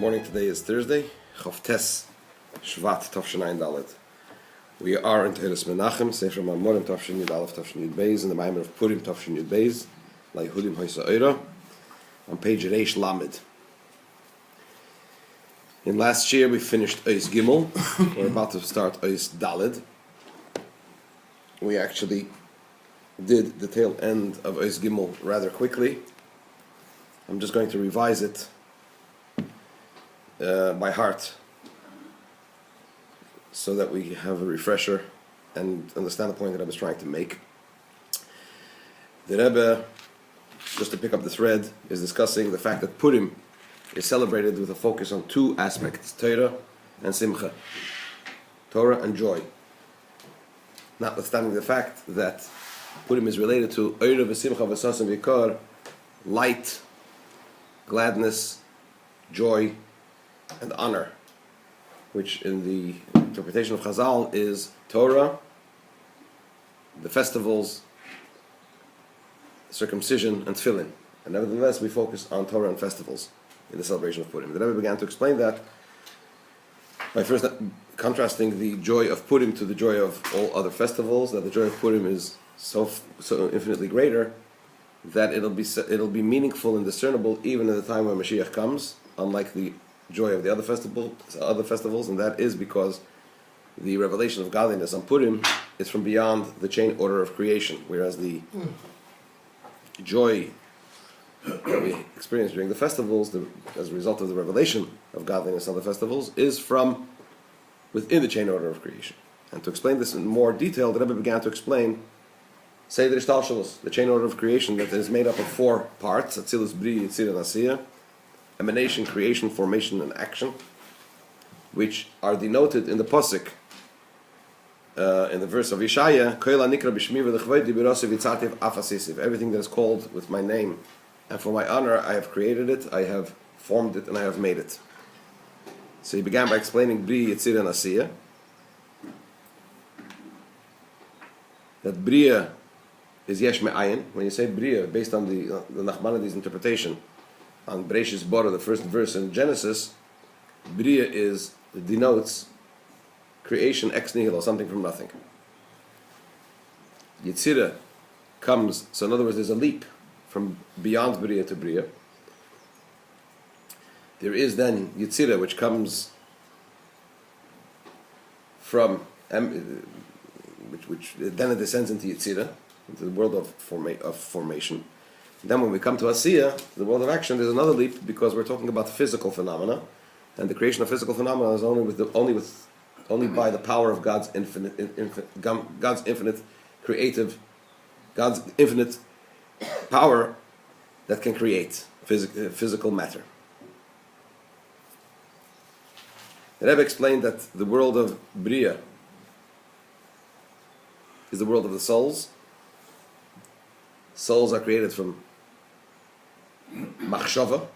Morning today is Thursday, Chavtes Shvat Tavshenayin Dalet. We are in Purim Menachem, Sefer Mamar Tavshen Yud Aleph Tavshen Yud Beis, in the Mamar of Purim Tavshen Yud Beis, Layehudim on page Reish Lamed. In last year we finished Ois Gimel. We're about to start Ois Daled. We actually did the tail end of Ois Gimel rather quickly. I'm just going to revise it by heart, so that we have a refresher and understand the point that I was trying to make. The Rebbe, just to pick up the thread, is discussing the fact that Purim is celebrated with a focus on two aspects: Torah and Simcha, Torah and joy. Notwithstanding the fact that Purim is related to Eira v'Simcha v'Sasim v'Ikar, light, gladness, joy, and honor, which in the interpretation of Chazal is Torah, the festivals, circumcision, and tefillin. And nevertheless, we focus on Torah and festivals in the celebration of Purim. The Rebbe began to explain that by first contrasting the joy of Purim to the joy of all other festivals, that the joy of Purim is so infinitely greater that it'll be meaningful and discernible even at the time when Mashiach comes, unlike the joy of the other festivals, and that is because the revelation of godliness on Purim is from beyond the chain order of creation, whereas the joy that we experience during the festivals, as a result of the revelation of godliness on the festivals, is from within the chain order of creation. And to explain this in more detail, the Rebbe began to explain Seder Ishtalshalos, the chain order of creation that is made up of four parts: Atzilus, Bri, Yitzir, and Asiyah, emanation, creation, formation, and action, which are denoted in the Pasuk, in the verse of Yeshaya, everything that is called with my name, and for my honor I have created it, I have formed it, and I have made it. So he began by explaining Bri, Yitzir, and Asiyah, that Bria is Yesh Me'ayin. When you say Bria, based on the Nachmanides interpretation on Bereshis Bara, the first verse in Genesis, Bria denotes creation ex nihilo, something from nothing. Yitzira comes, so in other words, there's a leap from beyond Bria to Bria. There is then Yitzira, which comes from, which then it descends into Yitzira, into the world of formation. Then when we come to Asiyah, the world of action, there's another leap, because we're talking about physical phenomena, and the creation of physical phenomena is only by the power of God's infinite power that can create physical matter. The Rebbe explained that the world of Bria is the world of the souls. Souls are created from machshava,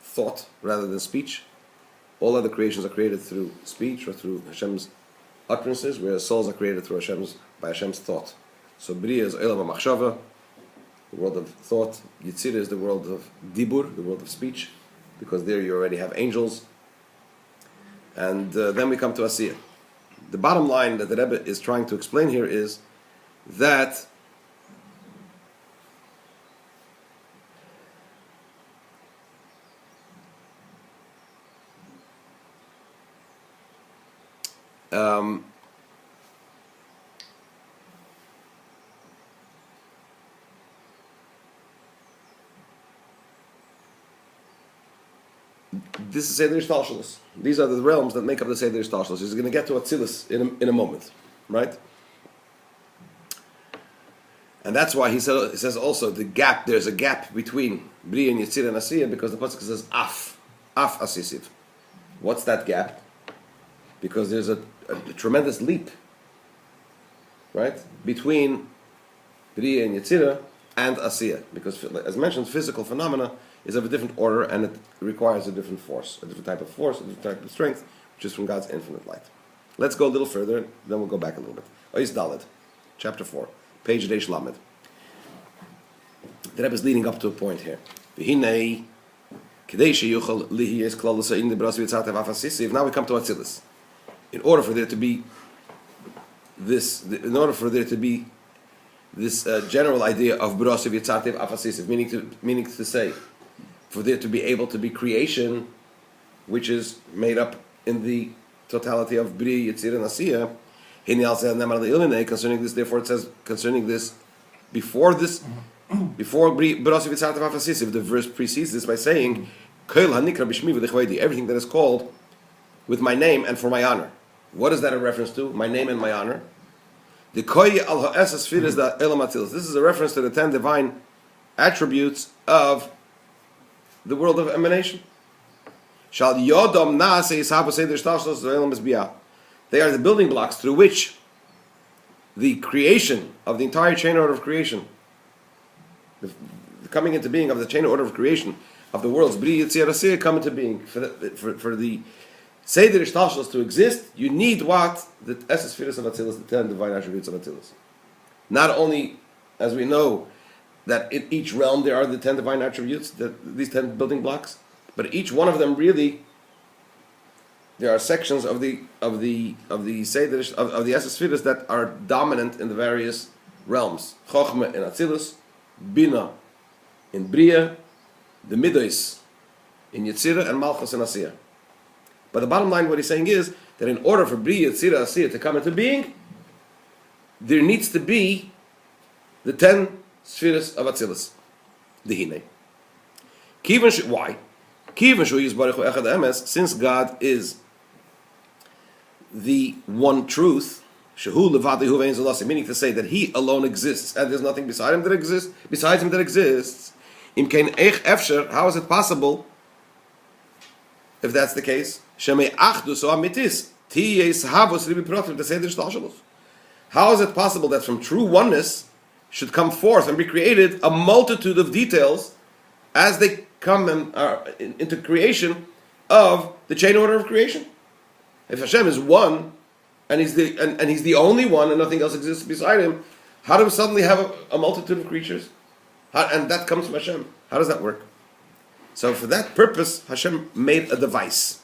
thought rather than speech. All other creations are created through speech or through Hashem's utterances, whereas souls are created by Hashem's thought. So Bria is Olam HaMachshava, the world of thought. Yitzira is the world of Dibur, the world of speech, because there you already have angels. And then we come to Asiyah. The bottom line that the Rebbe is trying to explain here is that this is Seder Ishtalshalos. These are the realms that make up the Seder Ishtalshalos. He's going to get to Atzilus in a moment, right? And that's why he says also there's a gap between Bri and Yitzir and Asiyah, because the pasuk says Af Asisiv. What's that gap? Because there's a tremendous leap, right, between Bri and Yitzir and Asiyah, because, as mentioned, physical phenomena is of a different order, and it requires a different force, a different type of force, a different type of strength, which is from God's infinite light. Let's go a little further, then we'll go back a little bit. Ois Daled, chapter 4, page Reish Lamed. The Rebbe is leading up to a point here. V'hinei Now we come to Atzilus. In order for there to be this general idea of Brasiv Yitzatev Afasisiv, meaning to say, for there to be able to be creation, which is made up in the totality of Bri, Yitzir, and Asiya, concerning this, therefore it says, concerning this, before Brasiv Yitzatev Afasisiv, the verse precedes this by saying, everything that is called with my name and for my honor. What is that a reference to? My name and my honor. The koy al ha'esas firas da elam atzilus. This is a reference to the 10 divine attributes of the world of emanation. Shal yodom naase yishabu seder shtashlos elam esbiyah. They are the building blocks through which the creation of the entire chain order of creation, the coming into being of the chain order of creation of the world's Bri Yitzir Asir come into being. For the Seder Ishtalshalos to exist, you need what? The Esses Firas of Atzilus, the 10 divine attributes of Atzilus. Not only, as we know, that in each realm there are the 10 divine attributes, these 10 building blocks, but each one of them really, there are sections of the Seder of the Esses Firas that are dominant in the various realms. Chochmah in Atzilus, Bina in Bria, the Midos in Yetzirah, and Malchus in Asiyah. But the bottom line, what he's saying is that in order for Bri, Yetzirah, Asiyah to come into being, there needs to be the 10 spheres of Atzilus. The Hine. Why? Since God is the one truth, meaning to say that He alone exists and there's nothing besides Him that exists. How is it possible, if that's the case? How is it possible that from true oneness should come forth and be created a multitude of details as they come into creation of the chain order of creation? If Hashem is one and He's the only one and nothing else exists beside Him, how do we suddenly have a multitude of creatures? And that comes from Hashem. How does that work? So for that purpose, Hashem made a device.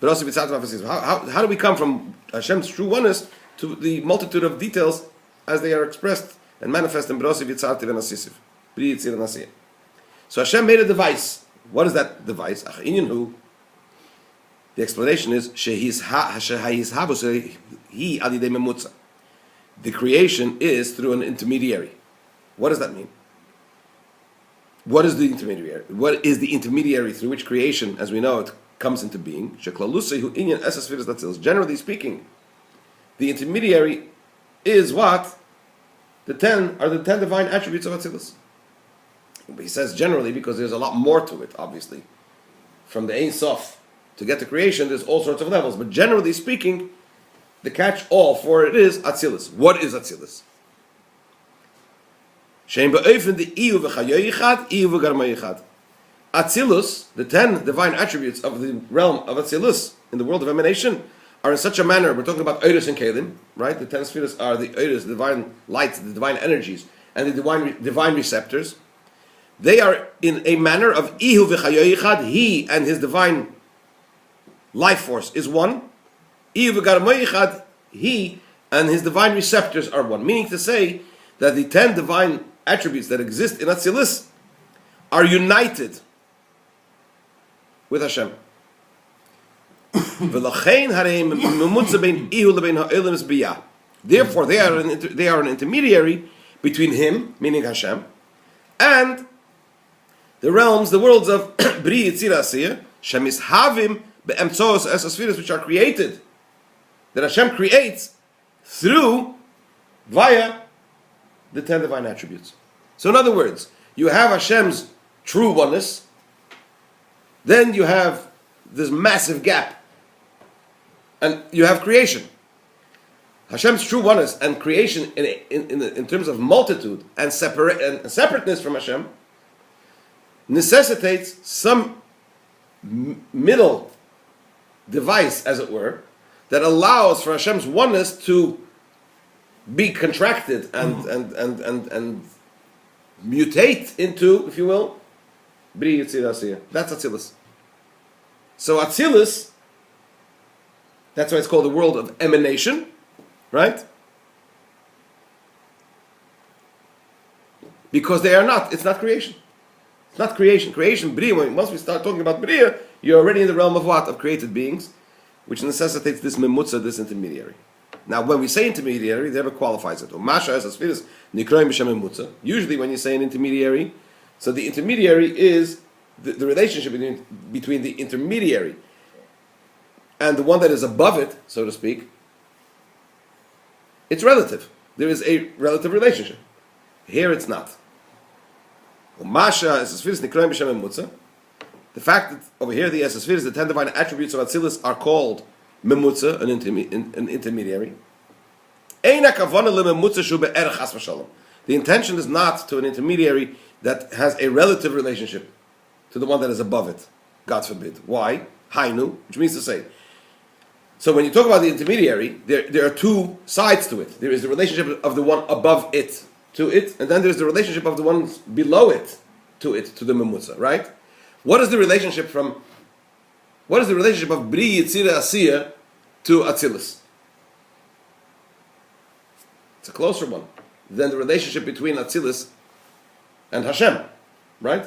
But also, how do we come from Hashem's true oneness to the multitude of details as they are expressed and manifest in Brosiv Yitzartiv and Asisiv? So Hashem made a device. What is that device? The explanation is the creation is through an intermediary. What does that mean? What is the intermediary? What is the intermediary through which creation, as we know it, comes into being? Generally speaking, the intermediary is what? The 10 divine attributes of Atzilus. He says generally because there's a lot more to it, obviously. From the Ein Sof to get to creation, there's all sorts of levels. But generally speaking, the catch-all for it is Atzilus. What is Atzilus? Atzilus, the 10 divine attributes of the realm of Atzilus, in the world of emanation, are in such a manner, we're talking about Eidos and Kelim, right? The 10 spheres are the Eidos, the divine lights, the divine energies, and the divine receptors. They are in a manner of Ihu v'chayoyichad, He and His divine life force is one. Ihu v'garmoyichad, He and His divine receptors are one. Meaning to say that the 10 divine attributes that exist in Atzilus are united with Hashem. Therefore, they are an intermediary between Him, meaning Hashem, and the realms, the worlds of Bri Yitzir Asiyah, Shemishavim be'emtzos esosfiras, which are created, that Hashem creates via the 10 divine attributes. So in other words, you have Hashem's true oneness, then you have this massive gap, and you have creation. Hashem's true oneness and creation in terms of multitude and separateness from Hashem necessitates some middle device, as it were, that allows for Hashem's oneness to be contracted and mutate into, if you will, Bri Yitzir Asiya. That's Atzilus. So Atzilus, that's why it's called the world of emanation, right? Because they are not, it's not creation. It's not creation. Creation, Bria, once we start talking about Bria, you're already in the realm of what? Of created beings, which necessitates this memutza, this intermediary. Now, when we say intermediary, there qualifies it. Usually when you say an intermediary, so the intermediary is the relationship between the intermediary and the one that is above it, so to speak. It's relative. There is a relative relationship. Here it's not. The fact that over here the Esesfiris, the 10 divine attributes of Atzilus, are called memutza, an intermediary. The intention is not to an intermediary that has a relative relationship to the one that is above it. God forbid. Why? Hainu, which means to say. So when you talk about the intermediary, there are two sides to it. There is the relationship of the one above it to it, and then there's the relationship of the ones below it, to the memutza, right? What is the relationship of Bri Yitzira Asiya to Atzilus? It's a closer one than the relationship between Atzilus and Hashem, right?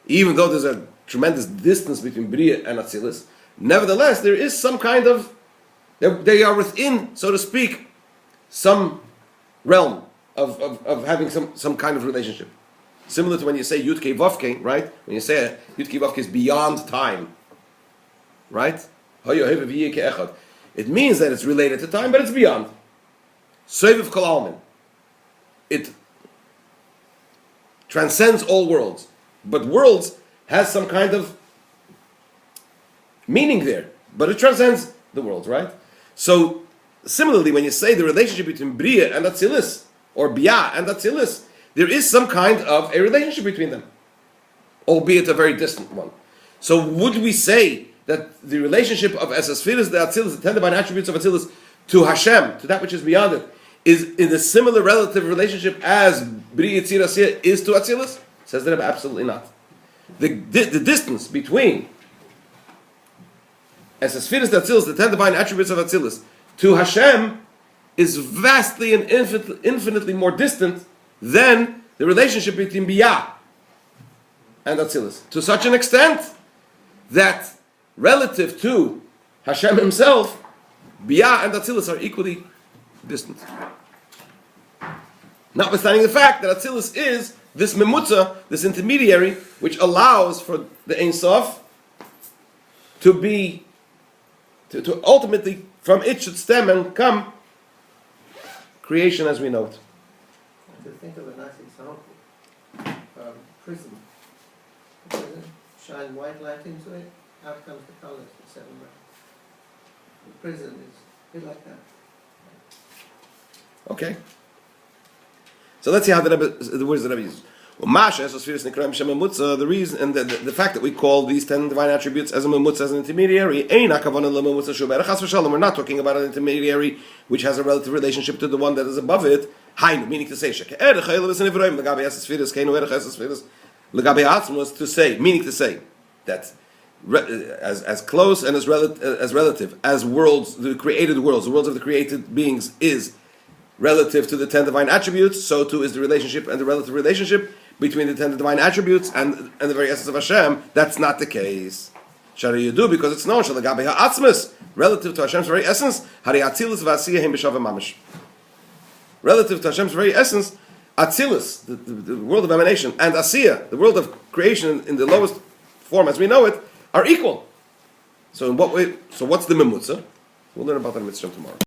Even though there's a tremendous distance between Bria and Atzilus, nevertheless, there is some kind of, they are within, so to speak, some realm of having some kind of relationship. Similar to when you say Yud Kei Vav Kei, right? When you say Yud Kei Vav Kei is beyond time, right? It means that it's related to time, but it's beyond. Soviv Kol Almin. It transcends all worlds. But worlds has some kind of meaning there. But it transcends the worlds, right? So, similarly, when you say the relationship between Bria and Atzilus, or Bia and Atzilus, there is some kind of a relationship between them, albeit a very distant one. So would we say that the relationship of Esesfiris, the Atzilus, the 10 divine attributes of Atzilus, to Hashem, to that which is beyond it, is in a similar relative relationship as Bri Yitzir Asiya is to Atzilus? Says the Rebbe, absolutely not. The distance between Esesfiris, the Atzilus, the 10 divine attributes of Atzilus, to Hashem is vastly and infinitely more distant than the relationship between Biyah and Atzilus. To such an extent that relative to Hashem himself, Biyah and Atzilus are equally distant. Notwithstanding the fact that Atzilus is this memutza, this intermediary, which allows for the Ein Sof to be, to ultimately, from it should stem and come creation as we know it. To think of a nice example, prism. Shine white light into it, out comes the colors, the 7 rays. The prism is a bit like that. Okay. So let's see how the words that Rebbe uses. The reason and the fact that we call these 10 divine attributes as a memutza, as an intermediary, we're not talking about an intermediary which has a relative relationship to the one that is above it. Meaning to say, meaning to say that as close and as relative as worlds, the created worlds, the worlds of the created beings is relative to the 10 divine attributes, so too is the relationship and the relative relationship between the 10 divine attributes and the very essence of Hashem. That's not the case. You do because it's known relative to Hashem's very essence. Relative to Hashem's very essence, Atzilus, the world of emanation, and Asiya, the world of creation in the lowest form as we know it, are equal. So in what way? So what's the memutza? We'll learn about that in Mitzvah tomorrow.